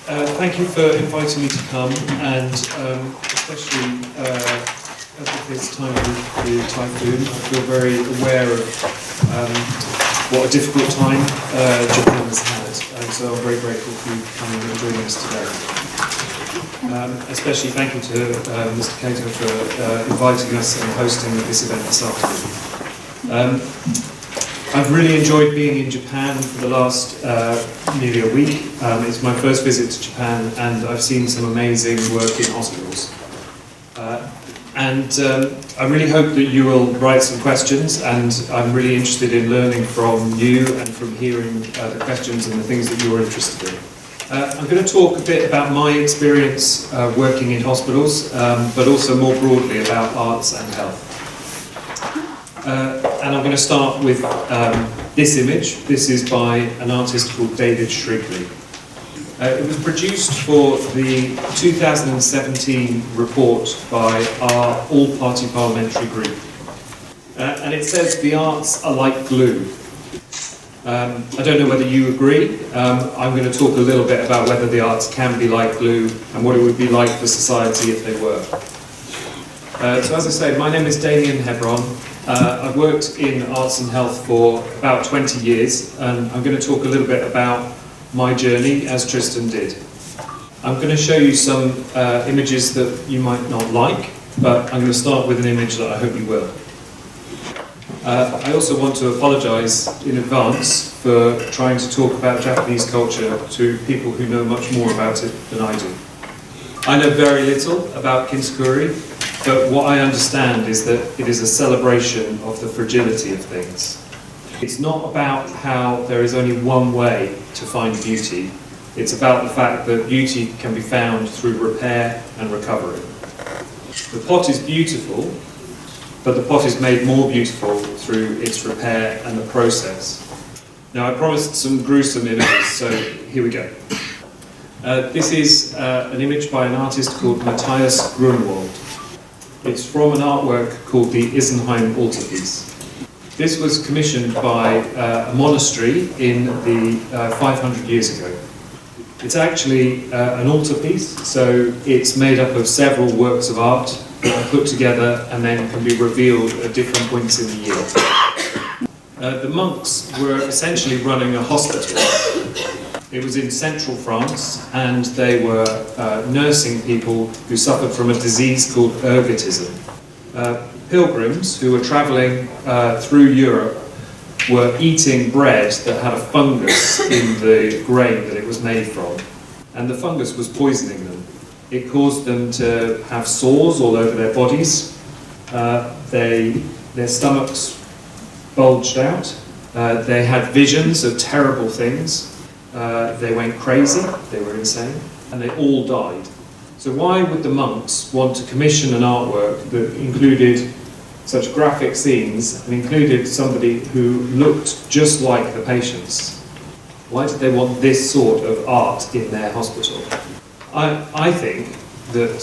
Thank you for inviting me to come, and especially at this time of the typhoon. I feel very aware of what a difficult time Japan has had, and so I'm very grateful for you coming and joining us today. Especially thank you to Mr. Cato for inviting us and hosting this event this afternoon. I've really enjoyed being in Japan for the last nearly a week. It's my first visit to Japan, and I've seen some amazing work in hospitals. I really hope that you will write some questions, and I'm really interested in learning from you and from hearing the questions and the things that you're interested in. I'm going to talk a bit about my experience working in hospitals, but also more broadly about arts and health. And I'm going to start with this image. This is by an artist called David Shrigley. It was produced for the 2017 report by our all-party parliamentary group. And it says, "The arts are like glue." I don't know whether you agree. I'm going to talk a little bit about whether the arts can be like glue and what it would be like for society if they were. So as I say, my name is Damian Hebron. I've worked in arts and health for about 20 years, and I'm going to talk a little bit about my journey as Tristan did. I'm going to show you some images that you might not like, but I'm going to start with an image that I hope you will. I also want to apologise in advance for trying to talk about Japanese culture to people who know much more about it than I do. I know very little about Kintsukuri, but what I understand is that it is a celebration of the fragility of things. It's not about how there is only one way to find beauty. It's about the fact that beauty can be found through repair and recovery. The pot is beautiful, but the pot is made more beautiful through its repair and the process. Now, I promised some gruesome images, so here we go. This is an image by an artist called Matthias Grunwald. It's from an artwork called the Isenheim Altarpiece. This was commissioned by a monastery in the 500 years ago. It's actually an altarpiece, so it's made up of several works of art that are put together and then can be revealed at different points in the year. The monks were essentially running a hospital. It was in central France, and they were nursing people who suffered from a disease called ergotism. Pilgrims who were travelling through Europe were eating bread that had a fungus in the grain that it was made from, and the fungus was poisoning them. It caused them to have sores all over their bodies. Their stomachs bulged out. They had visions of terrible things. They went crazy, they were insane, and they all died. So why would the monks want to commission an artwork that included such graphic scenes and included somebody who looked just like the patients? Why did they want this sort of art in their hospital? I think that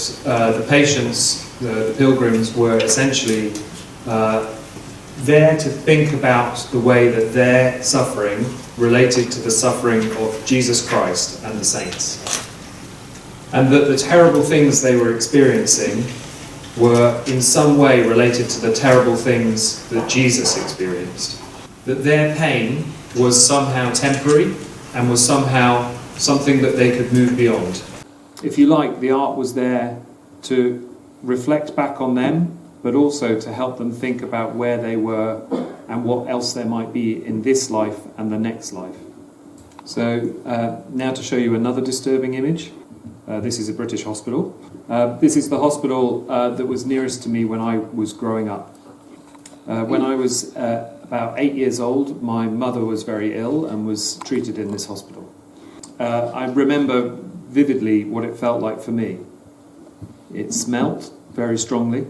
the patients, the pilgrims, were essentially there to think about the way that their suffering related to the suffering of Jesus Christ and the saints. And that the terrible things they were experiencing were in some way related to the terrible things that Jesus experienced. That their pain was somehow temporary and was somehow something that they could move beyond. If you like, the art was there to reflect back on them, but also to help them think about where they were and what else there might be in this life and the next life. So now to show you another disturbing image. This is a British hospital. This is the hospital that was nearest to me when I was growing up. When I was about 8 years old, my mother was very ill and was treated in this hospital. I remember vividly what it felt like for me. It smelt very strongly.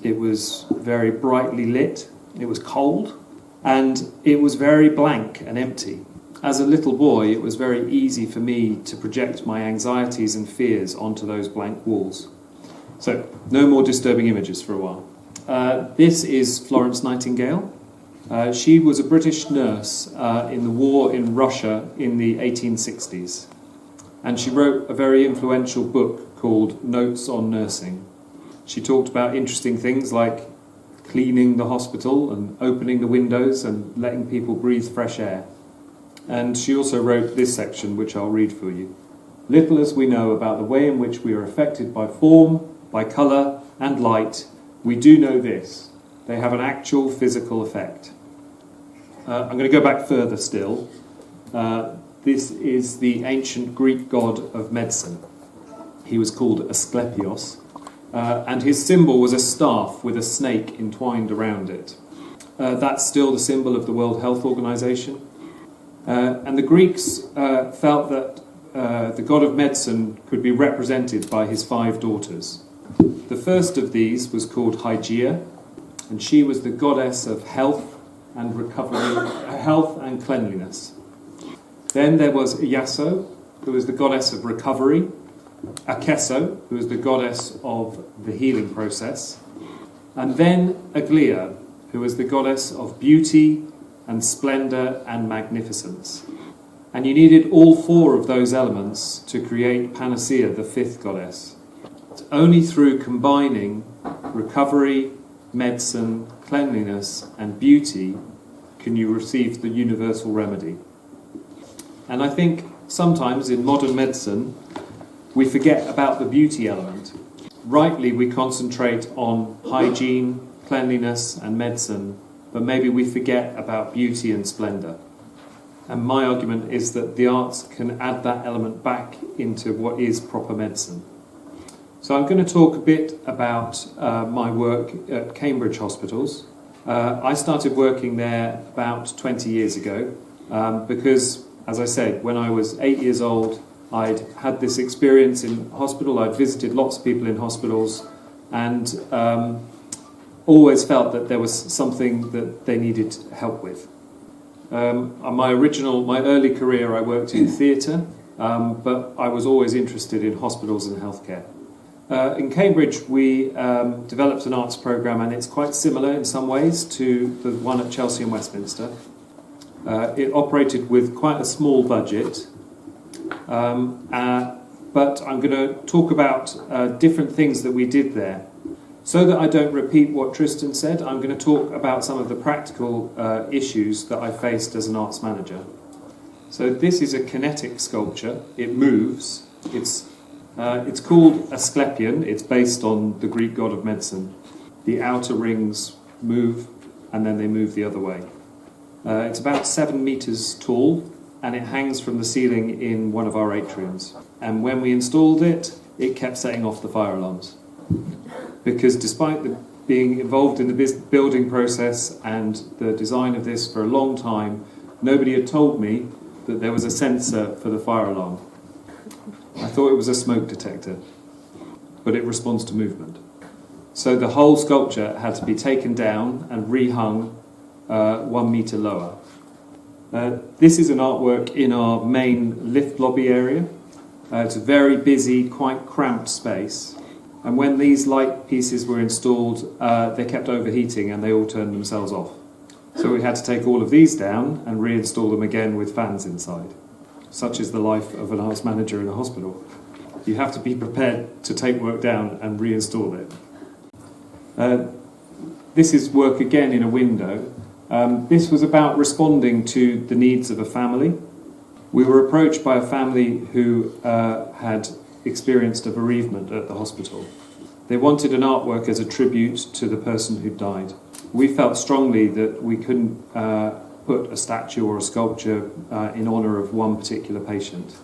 It was very brightly lit. It was cold. And it was very blank and empty. As a little boy, it was very easy for me to project my anxieties and fears onto those blank walls. So, no more disturbing images for a while. This is Florence Nightingale. She was a British nurse in the war in Russia in the 1860s. and she wrote a very influential book called Notes on Nursing. She talked about interesting things like cleaning the hospital and opening the windows and letting people breathe fresh air. And she also wrote this section, which I'll read for you. Little as we know about the way in which we are affected by form, by colour and light, we do know this. They have an actual physical effect. I'm going to go back further still. This is the ancient Greek god of medicine. He was called Asclepios, and his symbol was a staff with a snake entwined around it. That's still the symbol of the World Health Organization. And the Greeks felt that the god of medicine could be represented by his 5 daughters. The first of these was called Hygeia, and she was the goddess of health and recovery, health and cleanliness. Then there was Iaso, who was the goddess of recovery, Akeso, who was the goddess of the healing process, and then Aglaea, who was the goddess of beauty and splendour and magnificence. And you needed all 4 of those elements to create Panacea, the 5th goddess. It's only through combining recovery, medicine, cleanliness and beauty can you receive the universal remedy. And I think sometimes in modern medicine we forget about the beauty element. Rightly we concentrate on hygiene, cleanliness and medicine, but maybe we forget about beauty and splendour. And my argument is that the arts can add that element back into what is proper medicine. So I'm going to talk a bit about my work at Cambridge hospitals. I started working there about 20 years ago because, as I said, when I was 8 years old, I'd had this experience in hospital. I'd visited lots of people in hospitals and always felt that there was something that they needed help with. My early career I worked in theatre, but I was always interested in hospitals and healthcare. In Cambridge we developed an arts programme, and it's quite similar in some ways to the one at Chelsea and Westminster. It operated with quite a small budget, but I'm going to talk about different things that we did there. So that I don't repeat what Tristan said, I'm going to talk about some of the practical issues that I faced as an arts manager. So this is a kinetic sculpture. It moves. It's called Asclepion. It's based on the Greek god of medicine. The outer rings move, and then they move the other way. It's about 7 meters tall, and it hangs from the ceiling in one of our atriums. And when we installed it, it kept setting off the fire alarms. Because despite being involved in the building process and the design of this for a long time, nobody had told me that there was a sensor for the fire alarm. I thought it was a smoke detector, but it responds to movement. So the whole sculpture had to be taken down and rehung 1 meter lower. This is an artwork in our main lift lobby area. It's a very busy, quite cramped space. And when these light pieces were installed, they kept overheating and they all turned themselves off. So we had to take all of these down and reinstall them again with fans inside. Such is the life of an arts manager in a hospital. You have to be prepared to take work down and reinstall it. This is work again in a window. This was about responding to the needs of a family. We were approached by a family who had experienced a bereavement at the hospital. They wanted an artwork as a tribute to the person who died. We felt strongly that we couldn't put a statue or a sculpture in honour of one particular patient.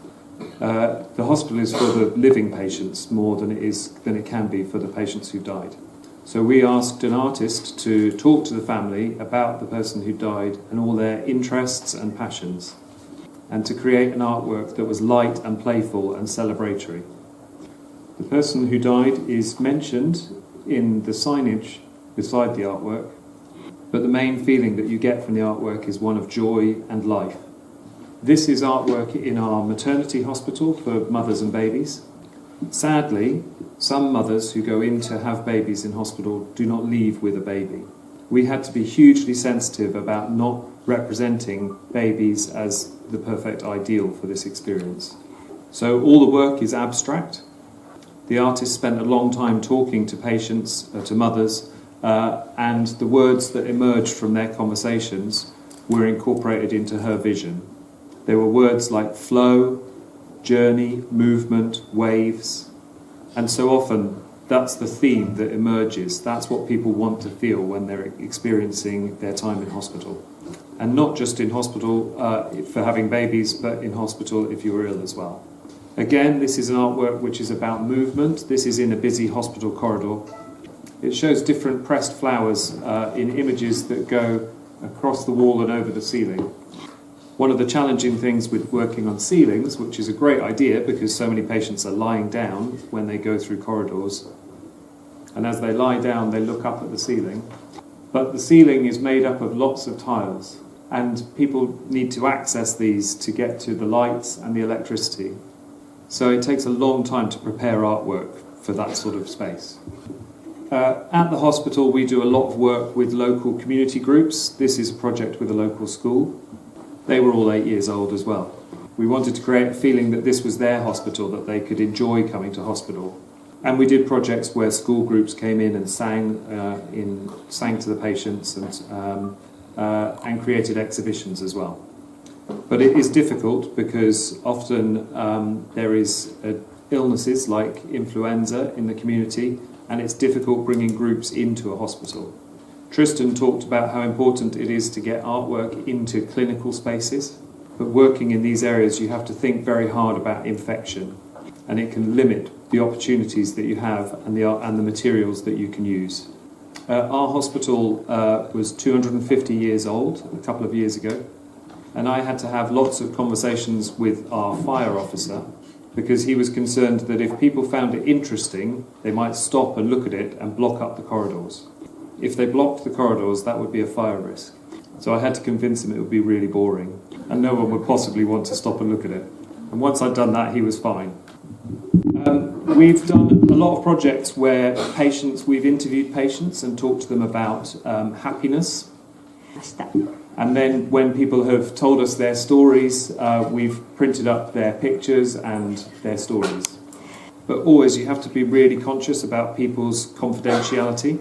The hospital is for the living patients more than it can be for the patients who died. So we asked an artist to talk to the family about the person who died and all their interests and passions, and to create an artwork that was light and playful and celebratory. The person who died is mentioned in the signage beside the artwork, but the main feeling that you get from the artwork is one of joy and life. This is artwork in our maternity hospital for mothers and babies. Sadly, some mothers who go in to have babies in hospital do not leave with a baby. We had to be hugely sensitive about not representing babies as the perfect ideal for this experience. So all the work is abstract. The artist spent a long time talking to patients, to mothers, and the words that emerged from their conversations were incorporated into her vision. There were words like flow, journey, movement, waves, and so often that's the theme that emerges. That's what people want to feel when they're experiencing their time in hospital. And not just in hospital for having babies, but in hospital if you're ill as well. Again, this is an artwork which is about movement. This is in a busy hospital corridor. It shows different pressed flowers in images that go across the wall and over the ceiling. One of the challenging things with working on ceilings, which is a great idea because so many patients are lying down when they go through corridors, and as they lie down they look up at the ceiling, but the ceiling is made up of lots of tiles and people need to access these to get to the lights and the electricity. So it takes a long time to prepare artwork for that sort of space. At the hospital we do a lot of work with local community groups. This is a project with a local school. They were all 8 years old as well. We wanted to create a feeling that this was their hospital, that they could enjoy coming to hospital. And we did projects where school groups came in and sang to the patients and created exhibitions as well. But it is difficult because often there is illnesses like influenza in the community, and it's difficult bringing groups into a hospital. Tristan talked about how important it is to get artwork into clinical spaces, but working in these areas you have to think very hard about infection, and it can limit the opportunities that you have and the materials that you can use. Our hospital was 250 years old a couple of years ago, and I had to have lots of conversations with our fire officer because he was concerned that if people found it interesting, they might stop and look at it and block up the corridors. If they blocked the corridors, that would be a fire risk. So I had to convince him it would be really boring, and no one would possibly want to stop and look at it. And once I'd done that, he was fine. We've done a lot of projects where we've interviewed patients and talked to them about happiness. And then when people have told us their stories, we've printed up their pictures and their stories. But always you have to be really conscious about people's confidentiality.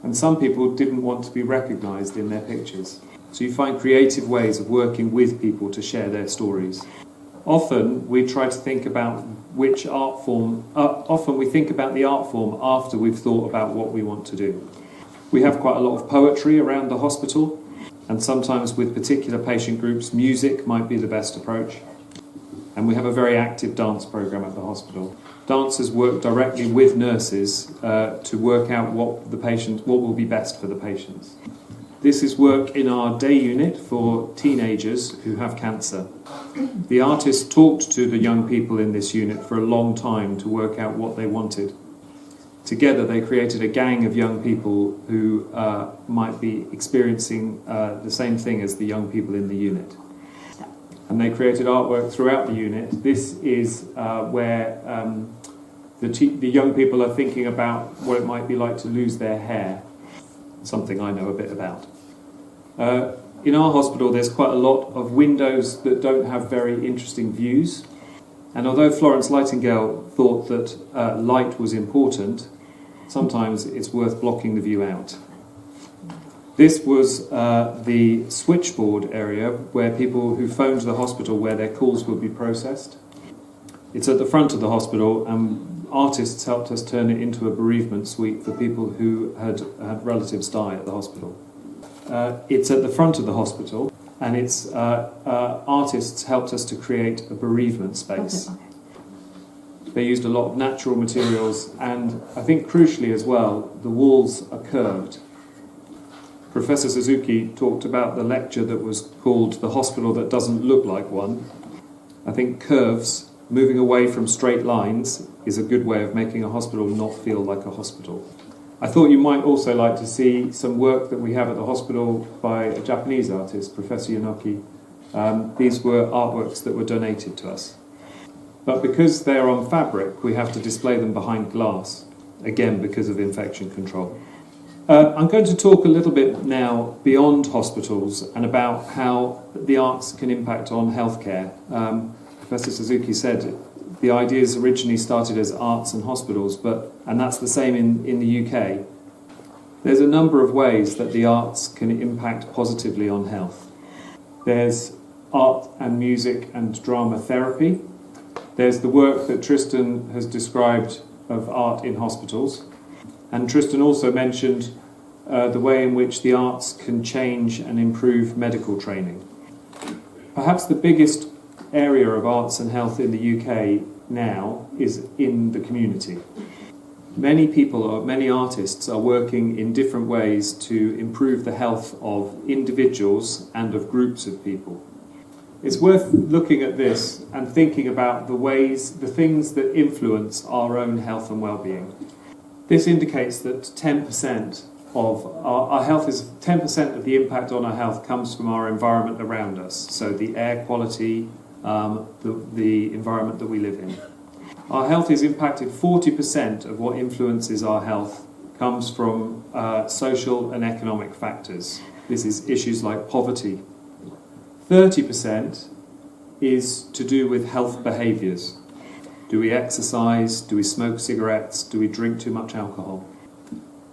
And some people didn't want to be recognised in their pictures. So you find creative ways of working with people to share their stories. Often we try to think about which art form, often we think about the art form after we've thought about what we want to do. We have quite a lot of poetry around the hospital, and sometimes with particular patient groups, music might be the best approach. And we have a very active dance programme at the hospital. Dancers work directly with nurses to work out what will be best for the patients. This is work in our day unit for teenagers who have cancer. The artists talked to the young people in this unit for a long time to work out what they wanted. Together they created a gang of young people who might be experiencing the same thing as the young people in the unit. And they created artwork throughout the unit. This is where the young people are thinking about what it might be like to lose their hair, something I know a bit about. In our hospital there's quite a lot of windows that don't have very interesting views, and although Florence Nightingale thought that light was important, sometimes it's worth blocking the view out. This was the switchboard area where people who phoned the hospital where their calls would be processed. It's at the front of the hospital, and artists helped us turn it into a bereavement suite for people who had relatives die at the hospital. It's at the front of the hospital, and it's artists helped us to create a bereavement space. They used a lot of natural materials, and I think crucially as well, the walls are curved. Professor Suzuki talked about the lecture that was called The Hospital That Doesn't Look Like One. I think curves, moving away from straight lines, is a good way of making a hospital not feel like a hospital. I thought you might also like to see some work that we have at the hospital by a Japanese artist, Professor Yanoki. These were artworks that were donated to us. But because they're on fabric, we have to display them behind glass, again because of infection control. I'm going to talk a little bit now beyond hospitals and about how the arts can impact on healthcare. Professor Suzuki said, the ideas originally started as arts and hospitals, and that's the same in the UK. There's a number of ways that the arts can impact positively on health. There's art and music and drama therapy. There's the work that Tristan has described of art in hospitals. And Tristan also mentioned the way in which the arts can change and improve medical training. Perhaps the biggest area of arts and health in the UK now is in the community. Many people, many artists are working in different ways to improve the health of individuals and of groups of people. It's worth looking at this and thinking about the things that influence our own health and well-being. This indicates that 10% of our health is 10% of the impact on our health comes from our environment around us. So the air quality, the environment that we live in. Our health is impacted, 40% of what influences our health comes from social and economic factors. This is issues like poverty. 30% is to do with health behaviours. Do we exercise? Do we smoke cigarettes? Do we drink too much alcohol?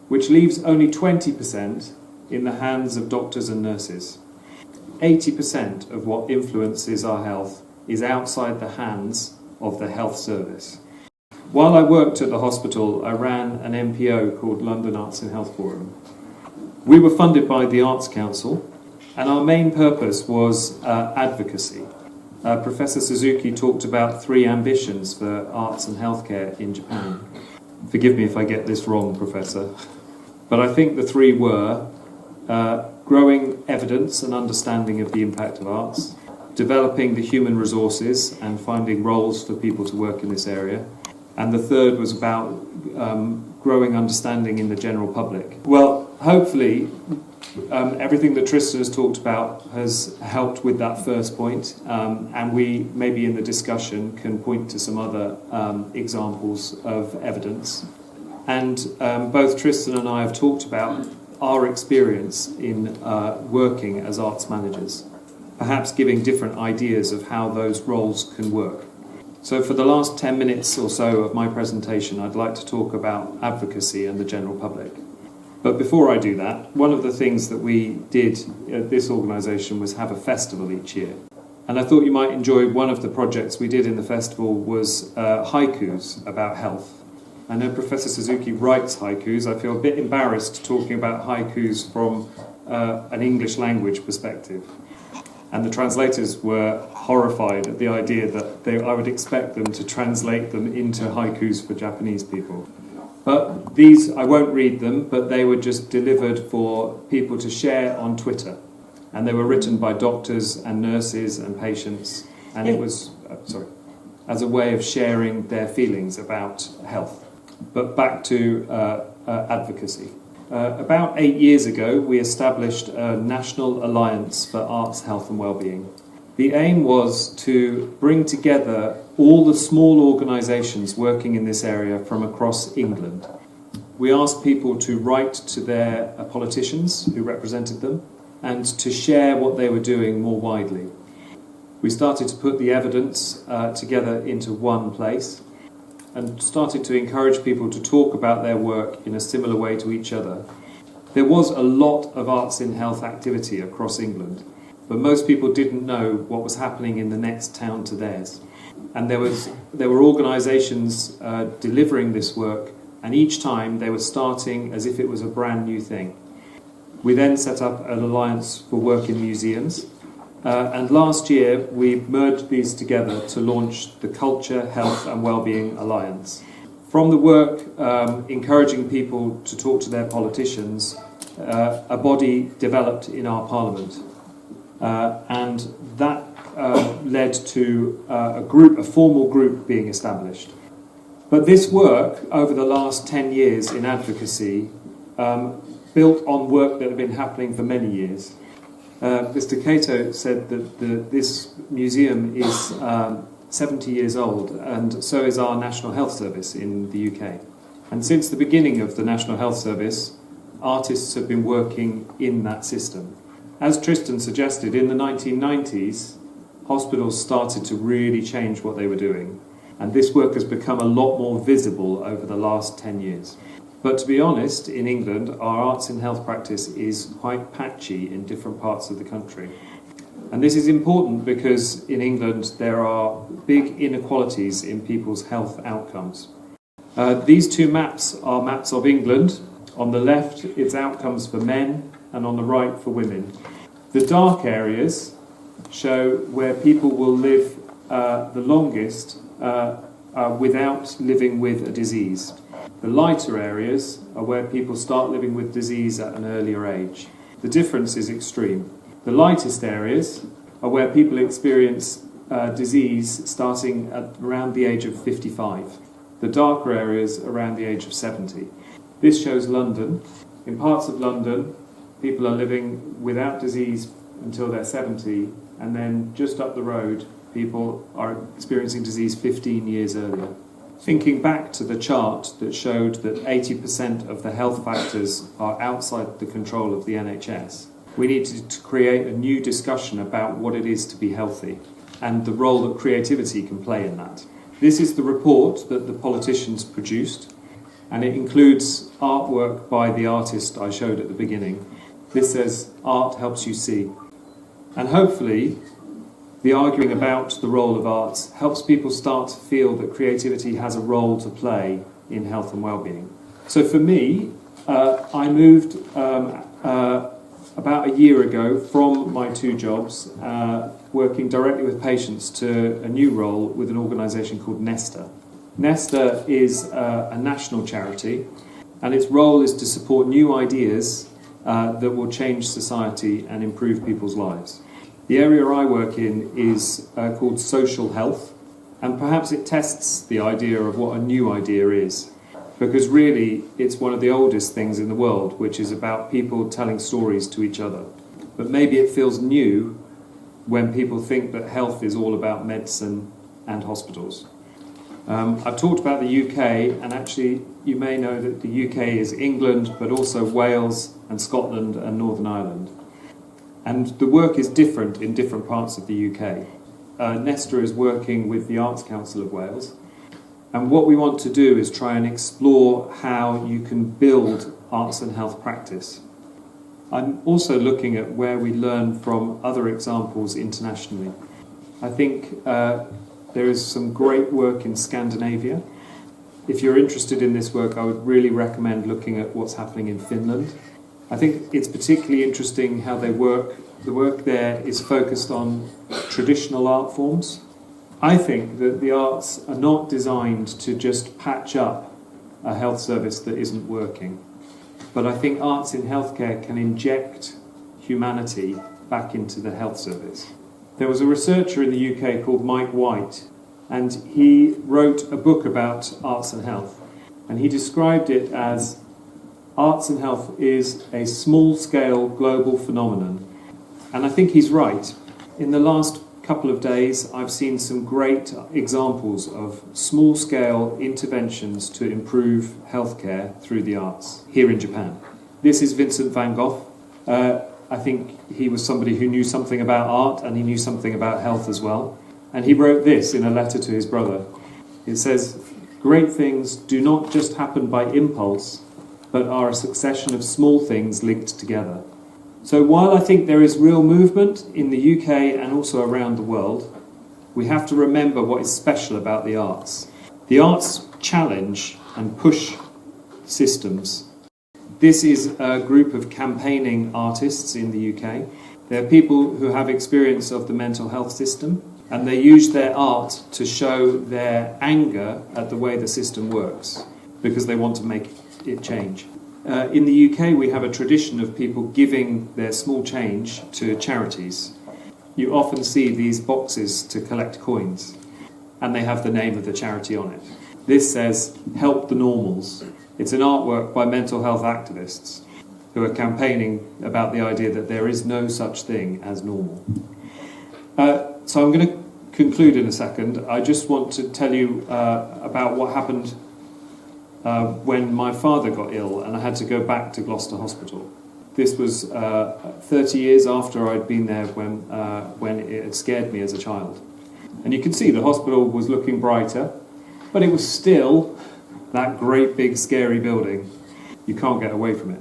Which leaves only 20% in the hands of doctors and nurses. 80% of what influences our health is outside the hands of the health service. While I worked at the hospital, I ran an NPO called London Arts and Health Forum. We were funded by the Arts Council, and our main purpose was advocacy. Professor Suzuki talked about 3 ambitions for arts and healthcare in Japan. Forgive me if I get this wrong, Professor. But I think the 3 were growing evidence and understanding of the impact of arts, developing the human resources and finding roles for people to work in this area, and the third was about growing understanding in the general public. Well, hopefully everything that Tristan has talked about has helped with that first point, and we maybe in the discussion can point to some other examples of evidence. And both Tristan and I have talked about our experience in working as arts managers, perhaps giving different ideas of how those roles can work. So for the last 10 minutes or so of my presentation, I'd like to talk about advocacy and the general public. But before I do that, one of the things that we did at this organisation was have a festival each year. And I thought you might enjoy one of the projects we did in the festival was haikus about health. I know Professor Suzuki writes haikus. I feel a bit embarrassed talking about haikus from an English language perspective. And the translators were horrified at the idea that I would expect them to translate them into haikus for Japanese people. But these, I won't read them, but they were just delivered for people to share on Twitter. And they were written by doctors and nurses and patients. And it was, as a way of sharing their feelings about health. But back to advocacy. About 8 years ago, we established a National Alliance for Arts, Health and Wellbeing. The aim was to bring together all the small organisations working in this area from across England. We asked people to write to their politicians who represented them and to share what they were doing more widely. We started to put the evidence together into one place and started to encourage people to talk about their work in a similar way to each other. There was a lot of arts in health activity across England, but most people didn't know what was happening in the next town to theirs. And there were organisations delivering this work, and each time they were starting as if it was a brand new thing. We then set up an alliance for work in museums, and last year we merged these together to launch the Culture, Health and Wellbeing Alliance. From the work encouraging people to talk to their politicians, a body developed in our Parliament. And that led to a formal group being established. But this work, over the last 10 years in advocacy, built on work that had been happening for many years. Mr. Cato said that this museum is 70 years old, and so is our National Health Service in the UK. And since the beginning of the National Health Service, artists have been working in that system. As Tristan suggested, in the 1990s, hospitals started to really change what they were doing. And this work has become a lot more visible over the last 10 years. But to be honest, in England, our arts in health practice is quite patchy in different parts of the country. And this is important because in England there are big inequalities in people's health outcomes. These two maps are maps of England. On the left, it's outcomes for men, and on the right, for women. The dark areas show where people will live the longest without living with a disease. The lighter areas are where people start living with disease at an earlier age. The difference is extreme. The lightest areas are where people experience disease starting at around the age of 55. The darker areas around the age of 70. This shows London. In parts of London, people are living without disease until they're 70, and then just up the road, people are experiencing disease 15 years earlier. Thinking back to the chart that showed that 80% of the health factors are outside the control of the NHS, we need to create a new discussion about what it is to be healthy and the role that creativity can play in that. This is the report that the politicians produced, and it includes artwork by the artist I showed at the beginning. This says, art helps you see. And hopefully, the arguing about the role of arts helps people start to feel that creativity has a role to play in health and well-being. So for me, I moved about a year ago from my two jobs, working directly with patients, to a new role with an organisation called Nesta. Nesta is a national charity, and its role is to support new ideas that will change society and improve people's lives. The area I work in is called social health, and perhaps it tests the idea of what a new idea is, because really it's one of the oldest things in the world, which is about people telling stories to each other. But maybe it feels new when people think that health is all about medicine and hospitals. I've talked about the UK, and actually you may know that the UK is England, but also Wales and Scotland and Northern Ireland. And the work is different in different parts of the UK. Nesta is working with the Arts Council of Wales, and what we want to do is try and explore how you can build arts and health practice. I'm also looking at where we learn from other examples internationally. I think there is some great work in Scandinavia. If you're interested in this work, I would really recommend looking at what's happening in Finland. I think it's particularly interesting how they work. The work there is focused on traditional art forms. I think that the arts are not designed to just patch up a health service that isn't working. But I think arts in healthcare can inject humanity back into the health service. There was a researcher in the UK called Mike White, and he wrote a book about arts and health. And he described it as arts and health is a small-scale global phenomenon. And I think he's right. In the last couple of days, I've seen some great examples of small-scale interventions to improve healthcare through the arts here in Japan. This is Vincent van Gogh. I think he was somebody who knew something about art, and he knew something about health as well. And he wrote this in a letter to his brother. It says, "Great things do not just happen by impulse, but are a succession of small things linked together." So while I think there is real movement in the UK and also around the world, we have to remember what is special about the arts. The arts challenge and push systems. This is a group of campaigning artists in the UK. They're people who have experience of the mental health system, and they use their art to show their anger at the way the system works, because they want to make it change. In the UK, we have a tradition of people giving their small change to charities. You often see these boxes to collect coins, and they have the name of the charity on it. This says, "Help the Normals." It's an artwork by mental health activists who are campaigning about the idea that there is no such thing as normal. So I'm going to conclude in a second. I just want to tell you about what happened when my father got ill and I had to go back to Gloucester Hospital. This was 30 years after I'd been there when it had scared me as a child. And you can see the hospital was looking brighter, but it was still that great big scary building. You can't get away from it.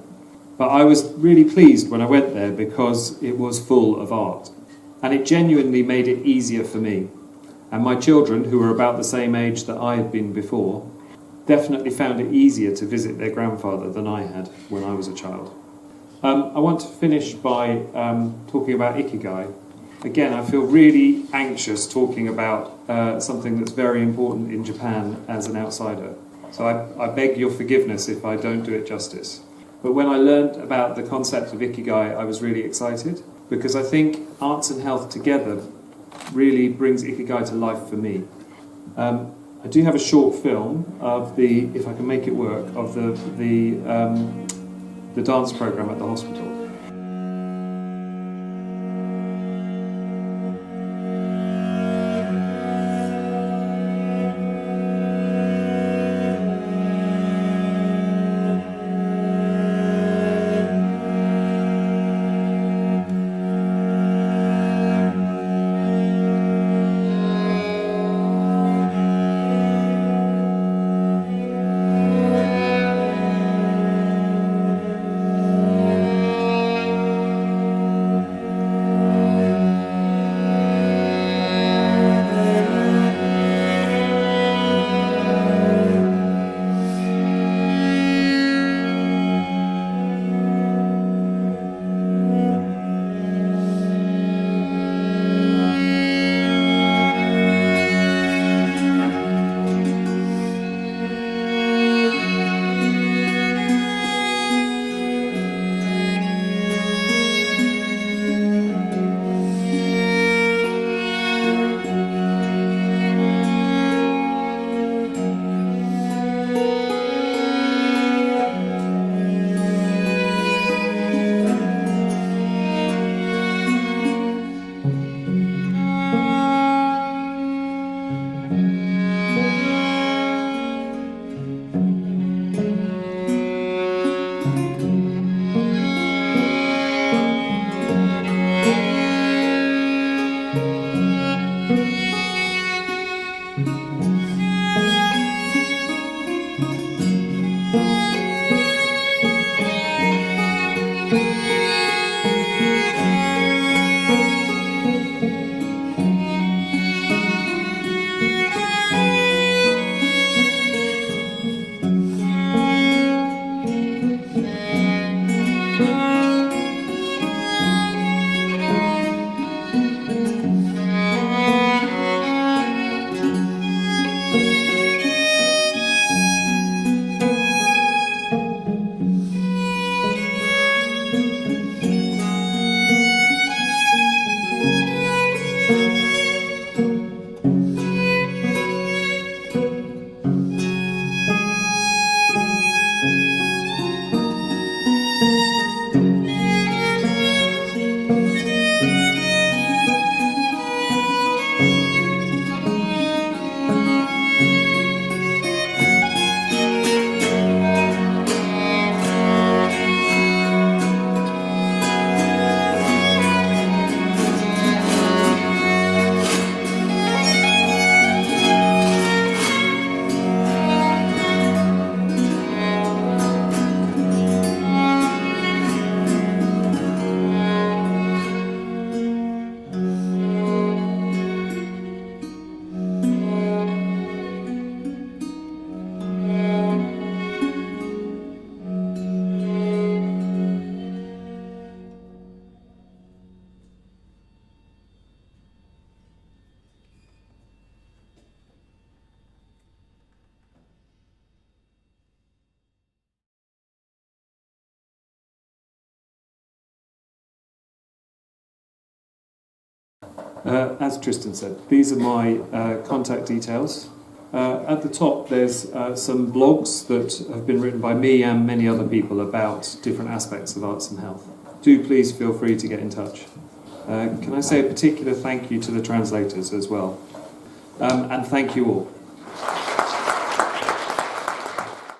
But I was really pleased when I went there because it was full of art. And it genuinely made it easier for me. And my children, who were about the same age that I had been before, definitely found it easier to visit their grandfather than I had when I was a child. I want to finish by talking about Ikigai. Again, I feel really anxious talking about something that's very important in Japan as an outsider. So I beg your forgiveness if I don't do it justice. But when I learned about the concept of Ikigai, I was really excited because I think arts and health together really brings Ikigai to life for me. I do have a short film of the, if I can make it work, of the dance program at the hospital. As Tristan said, these are my contact details. At the top there's some blogs that have been written by me and many other people about different aspects of arts and health. Do please feel free to get in touch. Can I say a particular thank you to the translators as well? And thank you all.